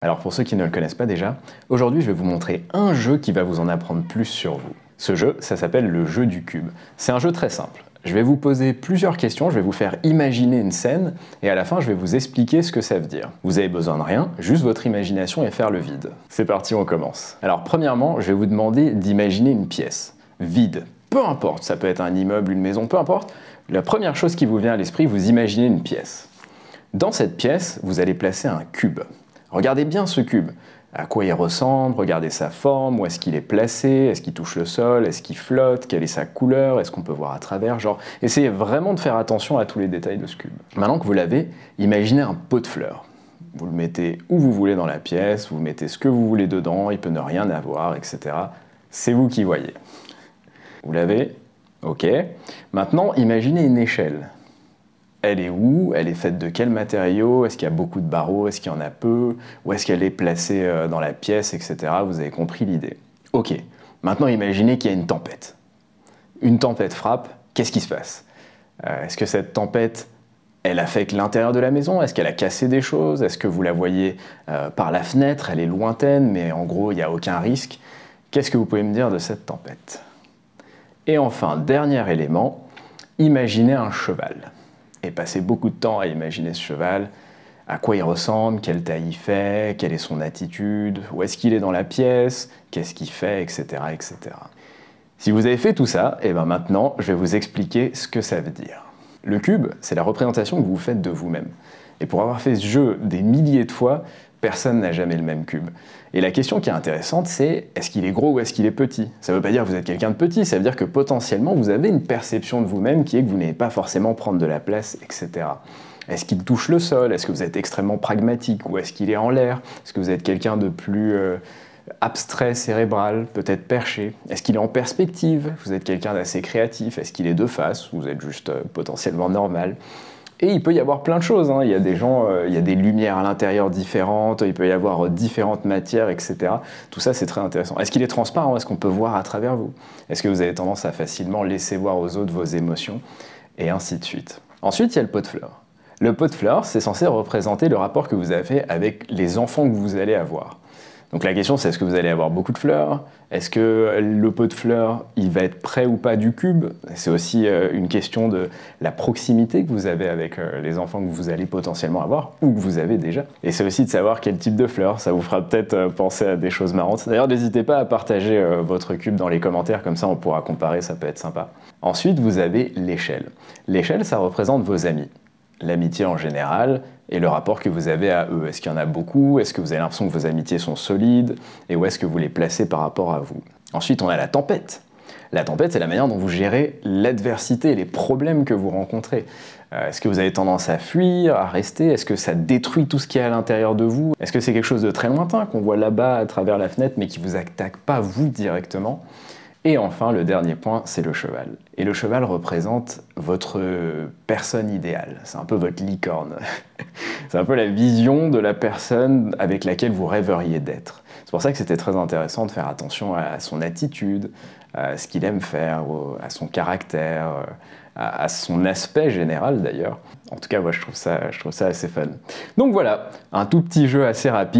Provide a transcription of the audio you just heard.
Alors pour ceux qui ne le connaissent pas déjà, aujourd'hui je vais vous montrer un jeu qui va vous en apprendre plus sur vous. Ce jeu, ça s'appelle le jeu du cube. C'est un jeu très simple. Je vais vous poser plusieurs questions, je vais vous faire imaginer une scène, et à la fin je vais vous expliquer ce que ça veut dire. Vous avez besoin de rien, juste votre imagination et faire le vide. C'est parti, on commence. Alors premièrement, je vais vous demander d'imaginer une pièce, vide. Peu importe, ça peut être un immeuble, une maison, peu importe. La première chose qui vous vient à l'esprit, vous imaginez une pièce. Dans cette pièce, vous allez placer un cube. Regardez bien ce cube. À quoi il ressemble, regardez sa forme, où est-ce qu'il est placé, est-ce qu'il touche le sol, est-ce qu'il flotte, quelle est sa couleur, est-ce qu'on peut voir à travers, genre, essayez vraiment de faire attention à tous les détails de ce cube. Maintenant que vous l'avez, imaginez un pot de fleurs. Vous le mettez où vous voulez dans la pièce, vous mettez ce que vous voulez dedans, il peut ne rien avoir, etc. C'est vous qui voyez. Vous l'avez? Ok. Maintenant, imaginez une échelle. Elle est où? Elle est faite de quel matériau? Est-ce qu'il y a beaucoup de barreaux? Est-ce qu'il y en a peu? Où est-ce qu'elle est placée dans la pièce, etc. Vous avez compris l'idée. Ok, maintenant imaginez qu'il y a une tempête. Une tempête frappe, qu'est-ce qui se passe? Est-ce que cette tempête, elle affecte l'intérieur de la maison? Est-ce qu'elle a cassé des choses? Est-ce que vous la voyez par la fenêtre? Elle est lointaine, mais en gros, il n'y a aucun risque. Qu'est-ce que vous pouvez me dire de cette tempête? Et enfin, dernier élément, imaginez un cheval. Et passez beaucoup de temps à imaginer ce cheval, à quoi il ressemble, quelle taille il fait, quelle est son attitude, où est-ce qu'il est dans la pièce, qu'est-ce qu'il fait, etc., etc. Si vous avez fait tout ça, et bien maintenant, je vais vous expliquer ce que ça veut dire. Le cube, c'est la représentation que vous faites de vous-même. Et pour avoir fait ce jeu des milliers de fois, personne n'a jamais le même cube. Et la question qui est intéressante, c'est est-ce qu'il est gros ou est-ce qu'il est petit? Ça ne veut pas dire que vous êtes quelqu'un de petit, ça veut dire que potentiellement vous avez une perception de vous-même qui est que vous n'allez pas forcément prendre de la place, etc. Est-ce qu'il touche le sol? Est-ce que vous êtes extrêmement pragmatique? Ou est-ce qu'il est en l'air? Est-ce que vous êtes quelqu'un de plus abstrait, cérébral, peut-être perché? Est-ce qu'il est en perspective? Vous êtes quelqu'un d'assez créatif? Est-ce qu'il est de face? Vous êtes juste potentiellement normal? Et il peut y avoir plein de choses, hein. Il y a des gens, il y a des lumières à l'intérieur différentes, il peut y avoir différentes matières, etc. Tout ça, c'est très intéressant. Est-ce qu'il est transparent? Est-ce qu'on peut voir à travers vous? Est-ce que vous avez tendance à facilement laisser voir aux autres vos émotions? Et ainsi de suite. Ensuite, il y a le pot de fleurs. Le pot de fleurs, c'est censé représenter le rapport que vous avez avec les enfants que vous allez avoir. Donc la question, c'est est-ce que vous allez avoir beaucoup de fleurs? Est-ce que le pot de fleurs, il va être près ou pas du cube? C'est aussi une question de la proximité que vous avez avec les enfants que vous allez potentiellement avoir ou que vous avez déjà. Et c'est aussi de savoir quel type de fleurs, ça vous fera peut-être penser à des choses marrantes. D'ailleurs, n'hésitez pas à partager votre cube dans les commentaires, comme ça on pourra comparer, ça peut être sympa. Ensuite, vous avez l'échelle. L'échelle, ça représente vos amis. L'amitié en général et le rapport que vous avez à eux. Est-ce qu'il y en a beaucoup? Est-ce que vous avez l'impression que vos amitiés sont solides? Et où est-ce que vous les placez par rapport à vous? Ensuite, on a la tempête. La tempête, c'est la manière dont vous gérez l'adversité, les problèmes que vous rencontrez. Est-ce que vous avez tendance à fuir, à rester? Est-ce que ça détruit tout ce qui est à l'intérieur de vous? Est-ce que c'est quelque chose de très lointain qu'on voit là-bas à travers la fenêtre mais qui ne vous attaque pas vous directement? Et enfin, le dernier point, c'est le cheval. Et le cheval représente votre personne idéale. C'est un peu votre licorne. C'est un peu la vision de la personne avec laquelle vous rêveriez d'être. C'est pour ça que c'était très intéressant de faire attention à son attitude, à ce qu'il aime faire, à son caractère, à son aspect général d'ailleurs. En tout cas, moi je trouve ça assez fun. Donc voilà, un tout petit jeu assez rapide.